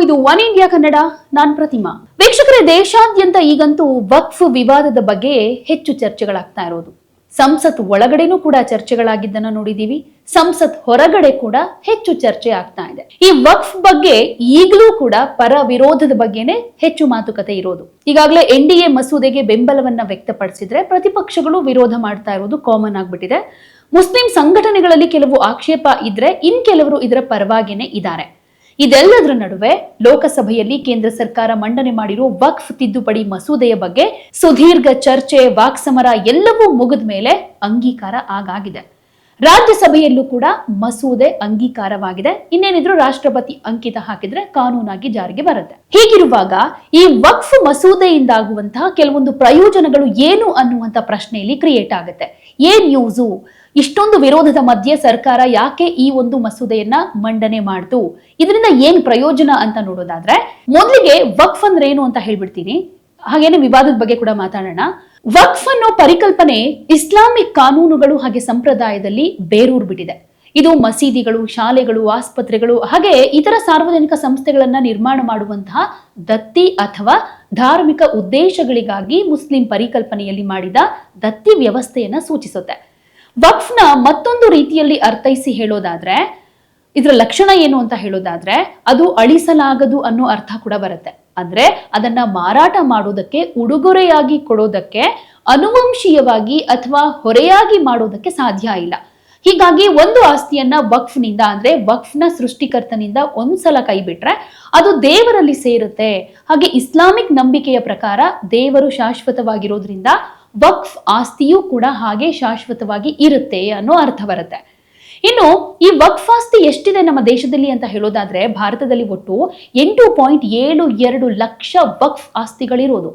ಇದು one India Kannada. ನಾನ್ ಪ್ರತಿಮಾ. ವೀಕ್ಷಕರೇ, ದೇಶಾದ್ಯಂತ ಈಗಂತೂ ವಕ್ಫ್ ವಿವಾದದ ಬಗ್ಗೆ ಹೆಚ್ಚು ಚರ್ಚೆಗಳಾಗ್ತಾ ಇರೋದು. ಸಂಸತ್ ಒಳಗಡೆನೂ ಕೂಡ ಚರ್ಚೆಗಳಾಗಿದ್ದನ್ನ ನೋಡಿದೀವಿ. ಸಂಸತ್ ಹೊರಗಡೆ ಕೂಡ ಹೆಚ್ಚು ಚರ್ಚೆ ಆಗ್ತಾ ಇದೆ. ಈ ವಕ್ಫ್ ಬಗ್ಗೆ ಈಗಲೂ ಕೂಡ ಪರ ವಿರೋಧದ ಬಗ್ಗೆನೆ ಹೆಚ್ಚು ಮಾತುಕತೆ ಇರೋದು. ಈಗಾಗಲೇ NDA ಮಸೂದೆಗೆ ಬೆಂಬಲವನ್ನ ವ್ಯಕ್ತಪಡಿಸಿದ್ರೆ ಪ್ರತಿಪಕ್ಷಗಳು ವಿರೋಧ ಮಾಡ್ತಾ ಇರೋದು ಕಾಮನ್ ಆಗ್ಬಿಟ್ಟಿದೆ. ಮುಸ್ಲಿಂ ಸಂಘಟನೆಗಳಲ್ಲಿ ಕೆಲವು ಆಕ್ಷೇಪ ಇದ್ರೆ ಇನ್ ಕೆಲವರು ಇದರ ಪರವಾಗಿನೇ ಇದ್ದಾರೆ. ಇದೆಲ್ಲದರ ನಡುವೆ ಲೋಕಸಭೆಯಲ್ಲಿ ಕೇಂದ್ರ ಸರ್ಕಾರ ಮಂಡನೆ ಮಾಡಿರೋ ವಕ್ಫ್ ತಿದ್ದುಪಡಿ ಮಸೂದೆಯ ಬಗ್ಗೆ ಸುದೀರ್ಘ ಚರ್ಚೆ, ವಾಕ್ಸಮರ ಎಲ್ಲವೂ ಮುಗಿದ ಮೇಲೆ ಅಂಗೀಕಾರ ಆಗಾಗಿದೆ. ರಾಜ್ಯಸಭೆಯಲ್ಲೂ ಕೂಡ ಮಸೂದೆ ಅಂಗೀಕಾರವಾಗಿದೆ. ಇನ್ನೇನಿದ್ರು ರಾಷ್ಟ್ರಪತಿ ಅಂಕಿತ ಹಾಕಿದ್ರೆ ಕಾನೂನಾಗಿ ಜಾರಿಗೆ ಬರುತ್ತೆ. ಹೀಗಿರುವಾಗ ಈ ವಕ್ಫ್ ಮಸೂದೆಯಿಂದಾಗುವಂತಹ ಕೆಲವೊಂದು ಪ್ರಯೋಜನಗಳು ಏನು ಅನ್ನುವಂತ ಪ್ರಶ್ನೆಯಲ್ಲಿ ಕ್ರಿಯೇಟ್ ಆಗುತ್ತೆ. ಏನ್ ಯೂಸು? ಇಷ್ಟೊಂದು ವಿರೋಧದ ಮಧ್ಯೆ ಸರ್ಕಾರ ಯಾಕೆ ಈ ಒಂದು ಮಸೂದೆಯನ್ನ ಮಂಡನೆ ಮಾಡ್ತು? ಇದರಿಂದ ಏನ್ ಪ್ರಯೋಜನ ಅಂತ ನೋಡೋದಾದ್ರೆ, ಮೊದಲಿಗೆ ವಕ್ಫ್ ಅಂದ್ರೆ ಏನು ಅಂತ ಹೇಳ್ಬಿಡ್ತೀನಿ. ಹಾಗೇನೆ ವಿವಾದದ ಬಗ್ಗೆ ಕೂಡ ಮಾತಾಡೋಣ. ವಕ್ಫ್ ಅನ್ನೋ ಪರಿಕಲ್ಪನೆ ಇಸ್ಲಾಮಿಕ್ ಕಾನೂನುಗಳು ಹಾಗೆ ಸಂಪ್ರದಾಯದಲ್ಲಿ ಬೇರೂರ್ಬಿಟ್ಟಿದೆ. ಇದು ಮಸೀದಿಗಳು, ಶಾಲೆಗಳು, ಆಸ್ಪತ್ರೆಗಳು ಹಾಗೆ ಇತರ ಸಾರ್ವಜನಿಕ ಸಂಸ್ಥೆಗಳನ್ನ ನಿರ್ಮಾಣ ಮಾಡುವಂತಹ ದತ್ತಿ ಅಥವಾ ಧಾರ್ಮಿಕ ಉದ್ದೇಶಗಳಿಗಾಗಿ ಮುಸ್ಲಿಂ ಪರಿಕಲ್ಪನೆಯಲ್ಲಿ ಮಾಡಿದ ದತ್ತಿ ವ್ಯವಸ್ಥೆಯನ್ನ ಸೂಚಿಸುತ್ತೆ. ವಕ್ಫ್ನ ಮತ್ತೊಂದು ರೀತಿಯಲ್ಲಿ ಅರ್ಥೈಸಿ ಹೇಳೋದಾದ್ರೆ, ಇದರ ಲಕ್ಷಣ ಏನು ಅಂತ ಹೇಳೋದಾದ್ರೆ, ಅದು ಅಳಿಸಲಾಗದು ಅನ್ನೋ ಅರ್ಥ ಕೂಡ ಬರುತ್ತೆ. ಅಂದ್ರೆ ಅದನ್ನ ಮಾರಾಟ ಮಾಡೋದಕ್ಕೆ, ಉಡುಗೊರೆಯಾಗಿ ಕೊಡೋದಕ್ಕೆ, ಅನುವಂಶೀಯವಾಗಿ ಅಥವಾ ಹೊರೆಯಾಗಿ ಮಾಡೋದಕ್ಕೆ ಸಾಧ್ಯ ಇಲ್ಲ. ಹೀಗಾಗಿ ಒಂದು ಆಸ್ತಿಯನ್ನ ವಕ್ಫ್ನಿಂದ ಅಂದ್ರೆ ವಕ್ಫ್ನ ಸೃಷ್ಟಿಕರ್ತನಿಂದ ಒಂದ್ಸಲ ಕೈ ಬಿಟ್ರೆ ಅದು ದೇವರಲ್ಲಿ ಸೇರುತ್ತೆ. ಹಾಗೆ ಇಸ್ಲಾಮಿಕ್ ನಂಬಿಕೆಯ ಪ್ರಕಾರ ದೇವರು ಶಾಶ್ವತವಾಗಿರೋದ್ರಿಂದ ವಕ್ಫ್ ಆಸ್ತಿಯೂ ಕೂಡ ಹಾಗೆ ಶಾಶ್ವತವಾಗಿ ಇರುತ್ತೆ ಅನ್ನೋ ಅರ್ಥ ಬರುತ್ತೆ. ಇನ್ನು ಈ ವಕ್ಫ್ ಆಸ್ತಿ ಎಷ್ಟಿದೆ ನಮ್ಮ ದೇಶದಲ್ಲಿ ಅಂತ ಹೇಳೋದಾದ್ರೆ, ಭಾರತದಲ್ಲಿ ಒಟ್ಟು 8.72 ಲಕ್ಷ ವಕ್ಫ್ ಆಸ್ತಿಗಳಿರೋದು.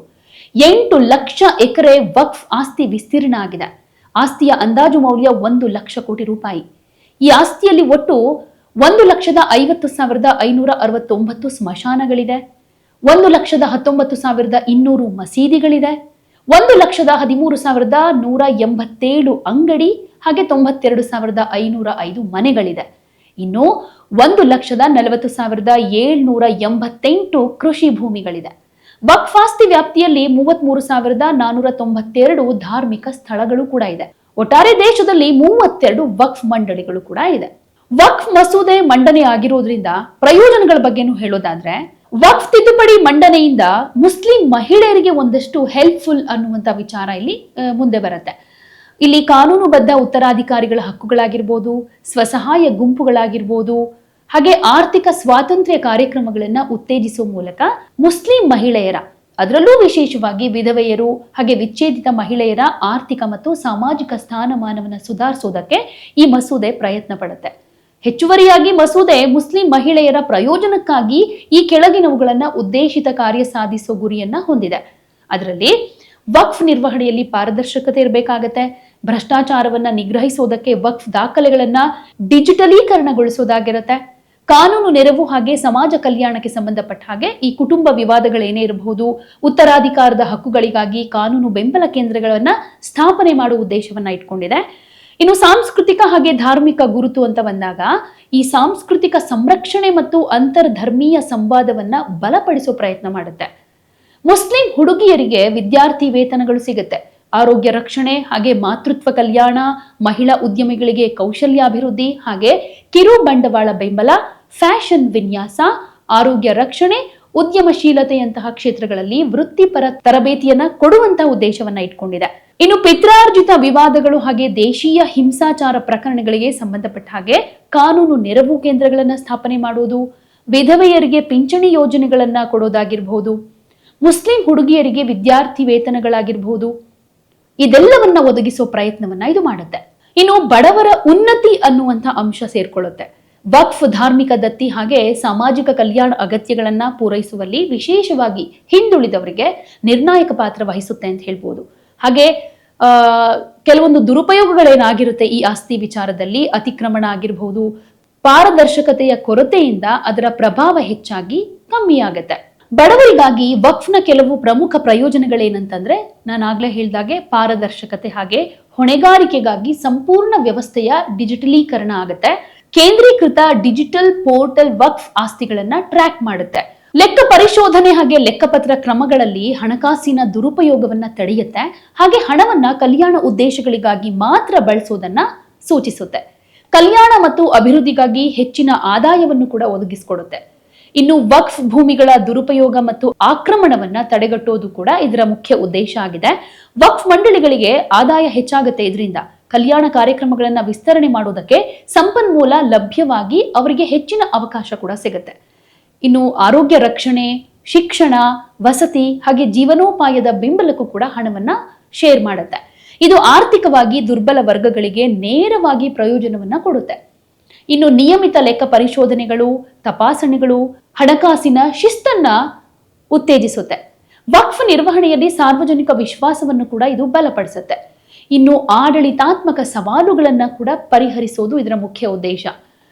8 ಲಕ್ಷ ಎಕರೆ ವಕ್ಫ್ ಆಸ್ತಿ ವಿಸ್ತೀರ್ಣ ಆಗಿದೆ. ಆಸ್ತಿಯ ಅಂದಾಜು ಮೌಲ್ಯ 1 ಲಕ್ಷ ಕೋಟಿ ರೂಪಾಯಿ. ಈ ಆಸ್ತಿಯಲ್ಲಿ ಒಟ್ಟು 1,50,569 ಸ್ಮಶಾನಗಳಿದೆ, 1,19,200 ಮಸೀದಿಗಳಿದೆ, 1,13,187 ಅಂಗಡಿ ಹಾಗೆ 92,505 ಮನೆಗಳಿದೆ. ಇನ್ನು 1,40,788 ಕೃಷಿ ಭೂಮಿಗಳಿದೆ. ವಕ್ಫ್ ಆಸ್ತಿ ವ್ಯಾಪ್ತಿಯಲ್ಲಿ 33,492 ಧಾರ್ಮಿಕ ಸ್ಥಳಗಳು ಕೂಡ ಇದೆ. ಒಟ್ಟಾರೆ ದೇಶದಲ್ಲಿ 32 ವಕ್ಫ್ ಮಂಡಳಿಗಳು ಕೂಡ ಇದೆ. ವಕ್ಫ್ ಮಸೂದೆ ಮಂಡನೆ ಆಗಿರೋದ್ರಿಂದ ಪ್ರಯೋಜನಗಳ ಬಗ್ಗೆನೂ ಹೇಳೋದಾದ್ರೆ, ವಕ್ಫ್ ತಿದ್ದುಪಡಿ ಮಂಡನೆಯಿಂದ ಮುಸ್ಲಿಂ ಮಹಿಳೆಯರಿಗೆ ಒಂದಷ್ಟು ಹೆಲ್ಪ್ಫುಲ್ ಅನ್ನುವಂತ ವಿಚಾರ ಇಲ್ಲಿ ಮುಂದೆ ಬರುತ್ತೆ. ಇಲ್ಲಿ ಕಾನೂನುಬದ್ಧ ಉತ್ತರಾಧಿಕಾರಿಗಳ ಹಕ್ಕುಗಳಾಗಿರ್ಬೋದು, ಸ್ವಸಹಾಯ ಗುಂಪುಗಳಾಗಿರ್ಬೋದು, ಹಾಗೆ ಆರ್ಥಿಕ ಸ್ವಾತಂತ್ರ್ಯ ಕಾರ್ಯಕ್ರಮಗಳನ್ನ ಉತ್ತೇಜಿಸುವ ಮೂಲಕ ಮುಸ್ಲಿಂ ಮಹಿಳೆಯರ, ಅದರಲ್ಲೂ ವಿಶೇಷವಾಗಿ ವಿಧವೆಯರು ಹಾಗೆ ವಿಚ್ಛೇದಿತ ಮಹಿಳೆಯರ ಆರ್ಥಿಕ ಮತ್ತು ಸಾಮಾಜಿಕ ಸ್ಥಾನಮಾನವನ್ನು ಸುಧಾರಿಸೋದಕ್ಕೆ ಈ ಮಸೂದೆ ಪ್ರಯತ್ನ ಪಡುತ್ತೆ. ಹೆಚ್ಚುವರಿಯಾಗಿ ಮಸೂದೆ ಮುಸ್ಲಿಂ ಮಹಿಳೆಯರ ಪ್ರಯೋಜನಕ್ಕಾಗಿ ಈ ಕೆಳಗಿನವುಗಳನ್ನ ಉದ್ದೇಶಿತ ಕಾರ್ಯ ಸಾಧಿಸೋ ಗುರಿಯನ್ನ ಹೊಂದಿದೆ. ಅದರಲ್ಲಿ ವಕ್ಫ್ ನಿರ್ವಹಣೆಯಲ್ಲಿ ಪಾರದರ್ಶಕತೆ ಇರಬೇಕಾಗತ್ತೆ. ಭ್ರಷ್ಟಾಚಾರವನ್ನ ನಿಗ್ರಹಿಸೋದಕ್ಕೆ ವಕ್ಫ್ ದಾಖಲೆಗಳನ್ನ ಡಿಜಿಟಲೀಕರಣಗೊಳಿಸೋದಾಗಿರುತ್ತೆ. ಕಾನೂನು ನೆರವು ಹಾಗೆ ಸಮಾಜ ಕಲ್ಯಾಣಕ್ಕೆ ಸಂಬಂಧಪಟ್ಟ ಹಾಗೆ ಈ ಕುಟುಂಬ ವಿವಾದಗಳೇನೇ ಇರಬಹುದು, ಉತ್ತರಾಧಿಕಾರದ ಹಕ್ಕುಗಳಿಗಾಗಿ ಕಾನೂನು ಬೆಂಬಲ ಕೇಂದ್ರಗಳನ್ನ ಸ್ಥಾಪನೆ ಮಾಡುವ ಉದ್ದೇಶವನ್ನ ಇಟ್ಕೊಂಡಿದೆ. ಇನ್ನು ಸಾಂಸ್ಕೃತಿಕ ಹಾಗೆ ಧಾರ್ಮಿಕ ಗುರುತು ಅಂತ ಬಂದಾಗ, ಈ ಸಾಂಸ್ಕೃತಿಕ ಸಂರಕ್ಷಣೆ ಮತ್ತು ಅಂತರ್ಧರ್ಮೀಯ ಸಂವಾದವನ್ನ ಬಲಪಡಿಸೋ ಪ್ರಯತ್ನ ಮಾಡುತ್ತೆ. ಮುಸ್ಲಿಂ ಹುಡುಗಿಯರಿಗೆ ವಿದ್ಯಾರ್ಥಿ ವೇತನಗಳು ಸಿಗುತ್ತೆ. ಆರೋಗ್ಯ ರಕ್ಷಣೆ ಹಾಗೆ ಮಾತೃತ್ವ ಕಲ್ಯಾಣ, ಮಹಿಳಾ ಉದ್ಯಮಿಗಳಿಗೆ ಕೌಶಲ್ಯಾಭಿವೃದ್ಧಿ ಹಾಗೆ ಕಿರು ಬಂಡವಾಳ ಬೆಂಬಲ, ಫ್ಯಾಷನ್ ವಿನ್ಯಾಸ, ಆರೋಗ್ಯ ರಕ್ಷಣೆ, ಉದ್ಯಮಶೀಲತೆಯಂತಹ ಕ್ಷೇತ್ರಗಳಲ್ಲಿ ವೃತ್ತಿಪರ ತರಬೇತಿಯನ್ನ ಕೊಡುವಂತಹ ಉದ್ದೇಶವನ್ನ ಇಟ್ಕೊಂಡಿದೆ. ಇನ್ನು ಪಿತ್ರಾರ್ಜಿತ ವಿವಾದಗಳು ಹಾಗೆ ದೇಶೀಯ ಹಿಂಸಾಚಾರ ಪ್ರಕರಣಗಳಿಗೆ ಸಂಬಂಧಪಟ್ಟ ಹಾಗೆ ಕಾನೂನು ನೆರವು ಕೇಂದ್ರಗಳನ್ನ ಸ್ಥಾಪನೆ ಮಾಡುವುದು, ವಿಧವೆಯರಿಗೆ ಪಿಂಚಣಿ ಯೋಜನೆಗಳನ್ನ ಕೊಡೋದಾಗಿರ್ಬಹುದು, ಮುಸ್ಲಿಂ ಹುಡುಗಿಯರಿಗೆ ವಿದ್ಯಾರ್ಥಿ ವೇತನಗಳಾಗಿರ್ಬಹುದು, ಇದೆಲ್ಲವನ್ನ ಒದಗಿಸೋ ಪ್ರಯತ್ನವನ್ನ ಇದು ಮಾಡುತ್ತೆ. ಇನ್ನು ಬಡವರ ಉನ್ನತಿ ಅನ್ನುವಂಥ ಅಂಶ ಸೇರ್ಕೊಳ್ಳುತ್ತೆ. ವಕ್ಫ್ ಧಾರ್ಮಿಕ ದತ್ತಿ ಹಾಗೆ ಸಾಮಾಜಿಕ ಕಲ್ಯಾಣ ಅಗತ್ಯಗಳನ್ನ ಪೂರೈಸುವಲ್ಲಿ ವಿಶೇಷವಾಗಿ ಹಿಂದುಳಿದವರಿಗೆ ನಿರ್ಣಾಯಕ ಪಾತ್ರ ವಹಿಸುತ್ತೆ ಅಂತ ಹೇಳ್ಬೋದು. ಹಾಗೆ ಕೆಲವೊಂದು ದುರುಪಯೋಗಗಳೇನಾಗಿರುತ್ತೆ ಈ ಆಸ್ತಿ ವಿಚಾರದಲ್ಲಿ, ಅತಿಕ್ರಮಣ ಆಗಿರ್ಬಹುದು, ಪಾರದರ್ಶಕತೆಯ ಕೊರತೆಯಿಂದ ಅದರ ಪ್ರಭಾವ ಹೆಚ್ಚಾಗಿ ಕಮ್ಮಿ ಆಗತ್ತೆ. ಬಡವರಿಗಾಗಿ ವಕ್ಫ್ನ ಕೆಲವು ಪ್ರಮುಖ ಪ್ರಯೋಜನಗಳೇನಂತಂದ್ರೆ, ನಾನು ಆಗ್ಲೇ ಹೇಳ್ದಾಗೆ ಪಾರದರ್ಶಕತೆ ಹಾಗೆ ಹೊಣೆಗಾರಿಕೆಗಾಗಿ ಸಂಪೂರ್ಣ ವ್ಯವಸ್ಥೆಯ ಡಿಜಿಟಲೀಕರಣ ಆಗುತ್ತೆ. ಕೇಂದ್ರೀಕೃತ ಡಿಜಿಟಲ್ ಪೋರ್ಟಲ್ ವಕ್ಫ್ ಆಸ್ತಿಗಳನ್ನ ಟ್ರ್ಯಾಕ್ ಮಾಡುತ್ತೆ. ಲೆಕ್ಕ ಪರಿಶೋಧನೆ ಹಾಗೆ ಲೆಕ್ಕಪತ್ರ ಕ್ರಮಗಳಲ್ಲಿ ಹಣಕಾಸಿನ ದುರುಪಯೋಗವನ್ನ ತಡೆಯುತ್ತೆ. ಹಾಗೆ ಹಣವನ್ನ ಕಲ್ಯಾಣ ಉದ್ದೇಶಗಳಿಗಾಗಿ ಮಾತ್ರ ಬಳಸೋದನ್ನ ಸೂಚಿಸುತ್ತೆ. ಕಲ್ಯಾಣ ಮತ್ತು ಅಭಿವೃದ್ಧಿಗಾಗಿ ಹೆಚ್ಚಿನ ಆದಾಯವನ್ನು ಕೂಡ ಒದಗಿಸಿಕೊಡುತ್ತೆ. ಇನ್ನು ವಕ್ಫ್ ಭೂಮಿಗಳ ದುರುಪಯೋಗ ಮತ್ತು ಆಕ್ರಮಣವನ್ನ ತಡೆಗಟ್ಟೋದು ಕೂಡ ಇದರ ಮುಖ್ಯ ಉದ್ದೇಶ ಆಗಿದೆ. ವಕ್ಫ್ ಮಂಡಳಿಗಳಿಗೆ ಆದಾಯ ಹೆಚ್ಚಾಗುತ್ತೆ. ಇದರಿಂದ ಕಲ್ಯಾಣ ಕಾರ್ಯಕ್ರಮಗಳನ್ನ ವಿಸ್ತರಣೆ ಮಾಡೋದಕ್ಕೆ ಸಂಪನ್ಮೂಲ ಲಭ್ಯವಾಗಿ ಅವರಿಗೆ ಹೆಚ್ಚಿನ ಅವಕಾಶ ಕೂಡ ಸಿಗುತ್ತೆ. ಇನ್ನು ಆರೋಗ್ಯ ರಕ್ಷಣೆ, ಶಿಕ್ಷಣ, ವಸತಿ ಹಾಗೆ ಜೀವನೋಪಾಯದ ಬೆಂಬಲಕ್ಕೂ ಕೂಡ ಹಣವನ್ನ ಶೇರ್ ಮಾಡುತ್ತೆ. ಇದು ಆರ್ಥಿಕವಾಗಿ ದುರ್ಬಲ ವರ್ಗಗಳಿಗೆ ನೇರವಾಗಿ ಪ್ರಯೋಜನವನ್ನ ಕೊಡುತ್ತೆ. ಇನ್ನು ನಿಯಮಿತ ಲೆಕ್ಕ ಪರಿಶೋಧನೆಗಳು, ತಪಾಸಣೆಗಳು ಹಣಕಾಸಿನ ಶಿಸ್ತನ್ನ ಉತ್ತೇಜಿಸುತ್ತೆ. ವಕ್ಫ್ ನಿರ್ವಹಣೆಯಲ್ಲಿ ಸಾರ್ವಜನಿಕ ವಿಶ್ವಾಸವನ್ನು ಕೂಡ ಇದು ಬಲಪಡಿಸುತ್ತೆ. ಇನ್ನು ಆಡಳಿತಾತ್ಮಕ ಸವಾಲುಗಳನ್ನ ಕೂಡ ಪರಿಹರಿಸೋದು ಇದರ ಮುಖ್ಯ ಉದ್ದೇಶ.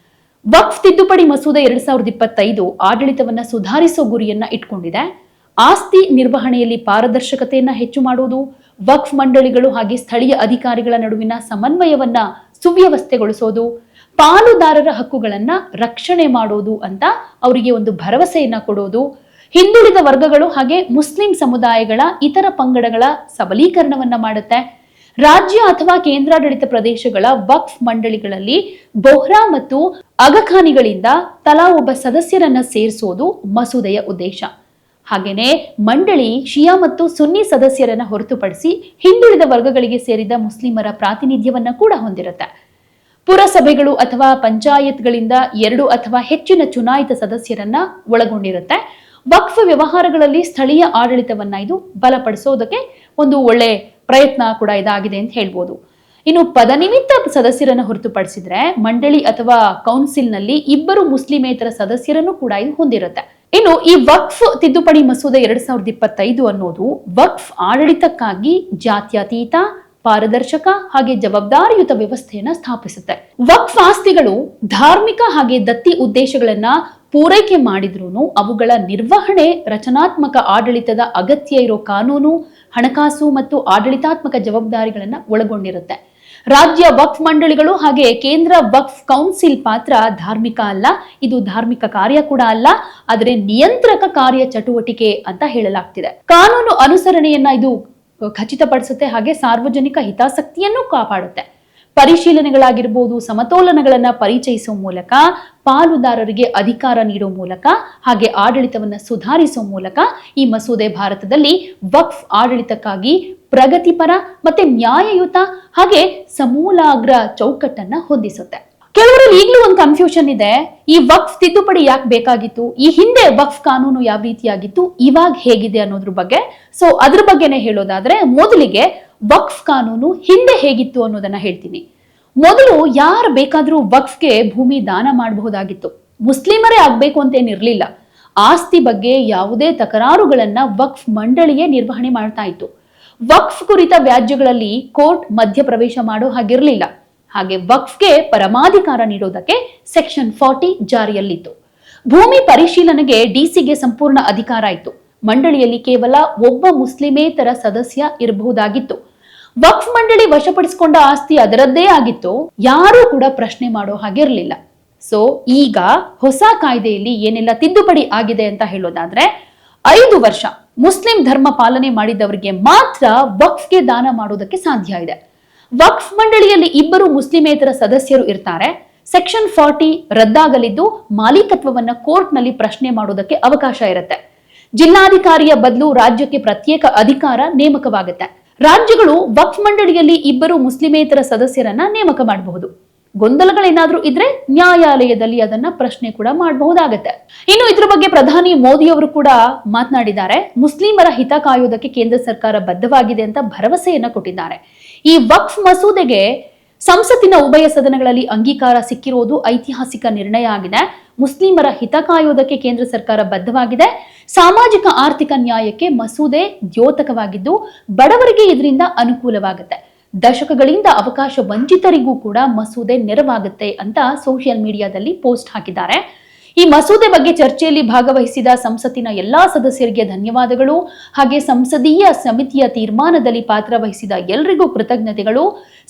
ವಕ್ಫ್ ತಿದ್ದುಪಡಿ ಮಸೂದೆ 2025 ಆಡಳಿತವನ್ನ ಸುಧಾರಿಸೋ ಗುರಿಯನ್ನ ಇಟ್ಕೊಂಡಿದೆ. ಆಸ್ತಿ ನಿರ್ವಹಣೆಯಲ್ಲಿ ಪಾರದರ್ಶಕತೆಯನ್ನ ಹೆಚ್ಚು ಮಾಡುವುದು, ವಕ್ಫ್ ಮಂಡಳಿಗಳು ಹಾಗೆ ಸ್ಥಳೀಯ ಅಧಿಕಾರಿಗಳ ನಡುವಿನ ಸಮನ್ವಯವನ್ನ ಸುವ್ಯವಸ್ಥೆಗೊಳಿಸೋದು, ಪಾಲುದಾರರ ಹಕ್ಕುಗಳನ್ನ ರಕ್ಷಣೆ ಮಾಡೋದು ಅಂತ ಅವರಿಗೆ ಒಂದು ಭರವಸೆಯನ್ನ ಕೊಡೋದು, ಹಿಂದುಳಿದ ವರ್ಗಗಳು ಹಾಗೆ ಮುಸ್ಲಿಂ ಸಮುದಾಯಗಳ ಇತರ ಪಂಗಡಗಳ ಸಬಲೀಕರಣವನ್ನ ಮಾಡುತ್ತೆ. ರಾಜ್ಯ ಅಥವಾ ಕೇಂದ್ರಾಡಳಿತ ಪ್ರದೇಶಗಳ ವಕ್ಫ್ ಮಂಡಳಿಗಳಲ್ಲಿ ಬೊಹ್ರಾ ಮತ್ತು ಅಗಖಾನಿಗಳಿಂದ ತಲಾ ಒಬ್ಬ ಸದಸ್ಯರನ್ನ ಸೇರಿಸೋದು ಮಸೂದೆಯ ಉದ್ದೇಶ. ಹಾಗೇನೆ ಮಂಡಳಿ ಶಿಯಾ ಮತ್ತು ಸುನ್ನಿ ಸದಸ್ಯರನ್ನ ಹೊರತುಪಡಿಸಿ ಹಿಂದುಳಿದ ವರ್ಗಗಳಿಗೆ ಸೇರಿದ ಮುಸ್ಲಿಮರ ಪ್ರಾತಿನಿಧ್ಯವನ್ನ ಕೂಡ ಹೊಂದಿರುತ್ತೆ. ಪುರಸಭೆಗಳು ಅಥವಾ ಪಂಚಾಯತ್ಗಳಿಂದ 2 ಅಥವಾ ಹೆಚ್ಚಿನ ಚುನಾಯಿತ ಸದಸ್ಯರನ್ನ ಒಳಗೊಂಡಿರುತ್ತೆ. ವಕ್ಫ್ ವ್ಯವಹಾರಗಳಲ್ಲಿ ಸ್ಥಳೀಯ ಆಡಳಿತವನ್ನ ಇದು ಬಲಪಡಿಸೋದಕ್ಕೆ ಒಂದು ಒಳ್ಳೆ ಪ್ರಯತ್ನ ಕೂಡ ಇದಾಗಿದೆ ಅಂತ ಹೇಳ್ಬೋದು. ಇನ್ನು ಪದನಿಮಿತ್ತ ಸದಸ್ಯರನ್ನ ಹೊರತುಪಡಿಸಿದ್ರೆ ಮಂಡಳಿ ಅಥವಾ ಕೌನ್ಸಿಲ್ನಲ್ಲಿ 2 ಮುಸ್ಲಿಮೇತರ ಸದಸ್ಯರನ್ನು ಕೂಡ ಇದು ಹೊಂದಿರುತ್ತೆ. ಇನ್ನು ಈ ವಕ್ಫ್ ತಿದ್ದುಪಡಿ ಮಸೂದೆ 2025 ಅನ್ನೋದು ವಕ್ಫ್ ಆಡಳಿತಕ್ಕಾಗಿ ಜಾತ್ಯತೀತ, ಪಾರದರ್ಶಕ ಹಾಗೆ ಜವಾಬ್ದಾರಿಯುತ ವ್ಯವಸ್ಥೆಯನ್ನ ಸ್ಥಾಪಿಸುತ್ತೆ. ವಕ್ಫ್ ಆಸ್ತಿಗಳು ಧಾರ್ಮಿಕ ಹಾಗೆ ದತ್ತಿ ಉದ್ದೇಶಗಳನ್ನ ಪೂರೈಕೆ ಮಾಡಿದ್ರೂ ಅವುಗಳ ನಿರ್ವಹಣೆ ರಚನಾತ್ಮಕ ಆಡಳಿತದ ಅಗತ್ಯ ಇರೋ ಕಾನೂನು, ಹಣಕಾಸು ಮತ್ತು ಆಡಳಿತಾತ್ಮಕ ಜವಾಬ್ದಾರಿಗಳನ್ನ ಒಳಗೊಂಡಿರುತ್ತೆ. ರಾಜ್ಯ ವಕ್ಫ್ ಮಂಡಳಿಗಳು ಹಾಗೆ ಕೇಂದ್ರ ವಕ್ಫ್ ಕೌನ್ಸಿಲ್ ಪಾತ್ರ ಧಾರ್ಮಿಕ ಅಲ್ಲ, ಇದು ಧಾರ್ಮಿಕ ಕಾರ್ಯ ಕೂಡ ಅಲ್ಲ, ಆದರೆ ನಿಯಂತ್ರಕ ಕಾರ್ಯ ಚಟುವಟಿಕೆ ಅಂತ ಹೇಳಲಾಗ್ತಿದೆ. ಕಾನೂನು ಅನುಸರಣೆಯನ್ನ ಇದು ಖಚಿತಪಡಿಸುತ್ತೆ ಹಾಗೆ ಸಾರ್ವಜನಿಕ ಹಿತಾಸಕ್ತಿಯನ್ನು ಕಾಪಾಡುತ್ತೆ. ಪರಿಶೀಲನೆಗಳಾಗಿರ್ಬೋದು, ಸಮತೋಲನಗಳನ್ನ ಪರಿಚಯಿಸುವ ಮೂಲಕ, ಪಾಲುದಾರರಿಗೆ ಅಧಿಕಾರ ನೀಡುವ ಮೂಲಕ ಹಾಗೆ ಆಡಳಿತವನ್ನ ಸುಧಾರಿಸುವ ಮೂಲಕ ಈ ಮಸೂದೆ ಭಾರತದಲ್ಲಿ ವಕ್ಫ್ ಆಡಳಿತಕ್ಕಾಗಿ ಪ್ರಗತಿಪರ ಮತ್ತೆ ನ್ಯಾಯಯುತ ಹಾಗೆ ಸಮೂಲಾಗ್ರ ಚೌಕಟ್ಟನ್ನ ಹೊಂದಿಸುತ್ತೆ. ಕೆಲವರಲ್ಲಿ ಈಗಲೂ ಒಂದು ಕನ್ಫ್ಯೂಷನ್ ಇದೆ, ಈ ವಕ್ಫ್ ತಿದ್ದುಪಡಿ ಯಾಕೆ ಬೇಕಾಗಿತ್ತು, ಈ ಹಿಂದೆ ವಕ್ಫ್ ಕಾನೂನು ಯಾವ ರೀತಿಯಾಗಿತ್ತು, ಇವಾಗ ಹೇಗಿದೆ ಅನ್ನೋದ್ರ ಬಗ್ಗೆ. ಸೊ ಅದ್ರ ಬಗ್ಗೆನೇ ಹೇಳೋದಾದ್ರೆ ಮೊದಲಿಗೆ ವಕ್ಫ್ ಕಾನೂನು ಹಿಂದೆ ಹೇಗಿತ್ತು ಅನ್ನೋದನ್ನ ಹೇಳ್ತೀನಿ. ಮೊದಲು ಯಾರು ಬೇಕಾದ್ರೂ ವಕ್ಫ್ಗೆ ಭೂಮಿ ದಾನ ಮಾಡಬಹುದಾಗಿತ್ತು. ಮುಸ್ಲಿಮರೇ ಆಗ್ಬೇಕು ಅಂತೇನಿರ್ಲಿಲ್ಲ. ಆಸ್ತಿ ಬಗ್ಗೆ ಯಾವುದೇ ತಕರಾರುಗಳನ್ನ ವಕ್ಫ್ ಮಂಡಳಿಯೇ ನಿರ್ವಹಣೆ ಮಾಡ್ತಾ ಇತ್ತು. ವಕ್ಫ್ ಕುರಿತ ವ್ಯಾಜ್ಯಗಳಲ್ಲಿ ಕೋರ್ಟ್ ಮಧ್ಯಪ್ರವೇಶ ಮಾಡೋ ಹಾಗಿರ್ಲಿಲ್ಲ. ಹಾಗೆ ವಕ್ಫ್ಗೆ ಪರಮಾಧಿಕಾರ ನೀಡೋದಕ್ಕೆ ಸೆಕ್ಷನ್ 40 ಜಾರಿಯಲ್ಲಿತ್ತು. ಭೂಮಿ ಪರಿಶೀಲನೆಗೆ ಡಿಸಿಗೆ ಸಂಪೂರ್ಣ ಅಧಿಕಾರ ಇತ್ತು. ಮಂಡಳಿಯಲ್ಲಿ ಕೇವಲ ಒಬ್ಬ ಮುಸ್ಲಿಮೇತರ ಸದಸ್ಯ ಇರಬಹುದಾಗಿತ್ತು. ವಕ್ಫ್ ಮಂಡಳಿ ವಶಪಡಿಸಿಕೊಂಡ ಆಸ್ತಿ ಅದರದ್ದೇ ಆಗಿತ್ತು, ಯಾರೂ ಕೂಡ ಪ್ರಶ್ನೆ ಮಾಡೋ ಹಾಗಿರ್ಲಿಲ್ಲ. ಸೊ ಈಗ ಹೊಸ ಕಾಯ್ದೆಯಲ್ಲಿ ಏನೆಲ್ಲ ತಿದ್ದುಪಡಿ ಆಗಿದೆ ಅಂತ ಹೇಳೋದಾದ್ರೆ, 5 ವರ್ಷ ಮುಸ್ಲಿಂ ಧರ್ಮ ಪಾಲನೆ ಮಾಡಿದವರಿಗೆ ಮಾತ್ರ ವಕ್ಫ್ಗೆ ದಾನ ಮಾಡೋದಕ್ಕೆ ಸಾಧ್ಯ ಇದೆ. ವಕ್ಫ್ ಮಂಡಳಿಯಲ್ಲಿ 2 ಮುಸ್ಲಿಮೇತರ ಸದಸ್ಯರು ಇರ್ತಾರೆ. ಸೆಕ್ಷನ್ 40 ರದ್ದಾಗಲಿದ್ದು ಮಾಲೀಕತ್ವವನ್ನ ಕೋರ್ಟ್ನಲ್ಲಿ ಪ್ರಶ್ನೆ ಮಾಡೋದಕ್ಕೆ ಅವಕಾಶ ಇರುತ್ತೆ. ಜಿಲ್ಲಾಧಿಕಾರಿಯ ಬದಲು ರಾಜ್ಯಕ್ಕೆ ಪ್ರತ್ಯೇಕ ಅಧಿಕಾರ ನೇಮಕವಾಗುತ್ತೆ. ರಾಜ್ಯಗಳು ವಕ್ಫ್ ಮಂಡಳಿಯಲ್ಲಿ 2 ಮುಸ್ಲಿಮೇತರ ಸದಸ್ಯರನ್ನ ನೇಮಕ ಮಾಡಬಹುದು. ಗೊಂದಲಗಳೇನಾದ್ರೂ ಇದ್ರೆ ನ್ಯಾಯಾಲಯದಲ್ಲಿ ಅದನ್ನ ಪ್ರಶ್ನೆ ಕೂಡ ಮಾಡಬಹುದಾಗತ್ತೆ. ಇನ್ನು ಇದ್ರ ಬಗ್ಗೆ ಪ್ರಧಾನಿ ಮೋದಿ ಅವರು ಕೂಡ ಮಾತನಾಡಿದ್ದಾರೆ. ಮುಸ್ಲಿಮರ ಹಿತ ಕಾಯೋದಕ್ಕೆ ಕೇಂದ್ರ ಸರ್ಕಾರ ಬದ್ಧವಾಗಿದೆ ಅಂತ ಭರವಸೆಯನ್ನ ಕೊಟ್ಟಿದ್ದಾರೆ. ಈ ವಕ್ಫ್ ಮಸೂದೆಗೆ ಸಂಸತ್ತಿನ ಉಭಯ ಸದನಗಳಲ್ಲಿ ಅಂಗೀಕಾರ ಸಿಕ್ಕಿರೋದು ಐತಿಹಾಸಿಕ ನಿರ್ಣಯ ಆಗಿದೆ. ಮುಸ್ಲಿಮರ ಹಿತ ಕಾಯೋದಕ್ಕೆ ಕೇಂದ್ರ ಸರ್ಕಾರ ಬದ್ಧವಾಗಿದೆ. ಸಾಮಾಜಿಕ ಆರ್ಥಿಕ ನ್ಯಾಯಕ್ಕೆ ಮಸೂದೆ ದ್ಯೋತಕವಾಗಿದ್ದು ಬಡವರಿಗೆ ಇದರಿಂದ ಅನುಕೂಲವಾಗುತ್ತೆ. ದಶಕಗಳಿಂದ ಅವಕಾಶ ವಂಚಿತರಿಗೂ ಕೂಡ ಮಸೂದೆ ನೆರವಾಗುತ್ತೆ ಅಂತ ಸೋಷಿಯಲ್ ಮೀಡಿಯಾದಲ್ಲಿ ಪೋಸ್ಟ್ ಹಾಕಿದ್ದಾರೆ. ಈ ಮಸೂದೆ ಬಗ್ಗೆ ಚರ್ಚೆಯಲ್ಲಿ ಭಾಗವಹಿಸಿದ ಸಂಸತ್ತಿನ ಎಲ್ಲಾ ಸದಸ್ಯರಿಗೆ ಧನ್ಯವಾದಗಳು. ಹಾಗೆ ಸಂಸದೀಯ ಸಮಿತಿಯ ತೀರ್ಮಾನದಲ್ಲಿ ಪಾತ್ರ ವಹಿಸಿದ ಎಲ್ಲರಿಗೂ ಕೃತಜ್ಞತೆಗಳು.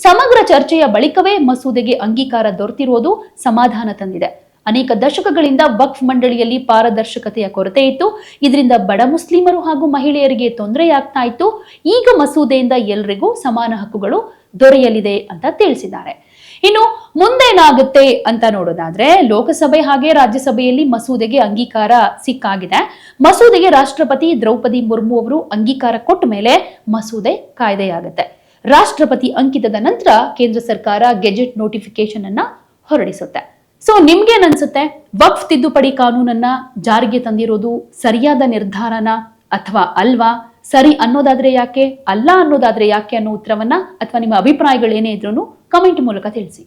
ಸಮಗ್ರ ಚರ್ಚೆಯ ಬಳಿಕವೇ ಮಸೂದೆಗೆ ಅಂಗೀಕಾರ ದೊರೆತಿರುವುದು ಸಮಾಧಾನ ತಂದಿದೆ. ಅನೇಕ ದಶಕಗಳಿಂದ ವಕ್ಫ್ ಮಂಡಳಿಯಲ್ಲಿ ಪಾರದರ್ಶಕತೆಯ ಕೊರತೆ ಇತ್ತು. ಇದರಿಂದ ಬಡ ಮುಸ್ಲಿಮರು ಹಾಗೂ ಮಹಿಳೆಯರಿಗೆ ತೊಂದರೆಯಾಗ್ತಾ ಇತ್ತು. ಈಗ ಮಸೂದೆಯಿಂದ ಎಲ್ಲರಿಗೂ ಸಮಾನ ಹಕ್ಕುಗಳು ದೊರೆಯಲಿದೆ ಅಂತ ತಿಳಿಸಿದ್ದಾರೆ. ಇನ್ನು ಮುಂದೇನಾಗುತ್ತೆ ಅಂತ ನೋಡೋದಾದ್ರೆ, ಲೋಕಸಭೆ ಹಾಗೆ ರಾಜ್ಯಸಭೆಯಲ್ಲಿ ಮಸೂದೆಗೆ ಅಂಗೀಕಾರ ಸಿಕ್ಕಾಗಿದೆ. ಮಸೂದೆಗೆ ರಾಷ್ಟ್ರಪತಿ ದ್ರೌಪದಿ ಮುರ್ಮು ಅವರು ಅಂಗೀಕಾರ ಕೊಟ್ಟ ಮೇಲೆ ಮಸೂದೆ ಕಾಯ್ದೆಯಾಗುತ್ತೆ. ರಾಷ್ಟ್ರಪತಿ ಅಂಕಿತದ ನಂತರ ಕೇಂದ್ರ ಸರ್ಕಾರ ಗೆಜೆಟ್ ನೋಟಿಫಿಕೇಶನ್ ಅನ್ನ ಹೊರಡಿಸುತ್ತೆ. ಸೊ ನಿಮ್ಗೇನ್ ಅನ್ಸುತ್ತೆ? ವಕ್ಫ್ ತಿದ್ದುಪಡಿ ಕಾನೂನನ್ನ ಜಾರಿಗೆ ತಂದಿರೋದು ಸರಿಯಾದ ನಿರ್ಧಾರನ ಅಥವಾ ಅಲ್ವಾ? ಸರಿ ಅನ್ನೋದಾದ್ರೆ ಯಾಕೆ, ಅಲ್ಲ ಅನ್ನೋದಾದ್ರೆ ಯಾಕೆ ಅನ್ನೋ ಉತ್ತರವನ್ನ ಅಥವಾ ನಿಮ್ಮ ಅಭಿಪ್ರಾಯಗಳೇನೇ ಇದ್ರೂ ಕಮೆಂಟ್ ಮೂಲಕ ತಿಳಿಸಿ.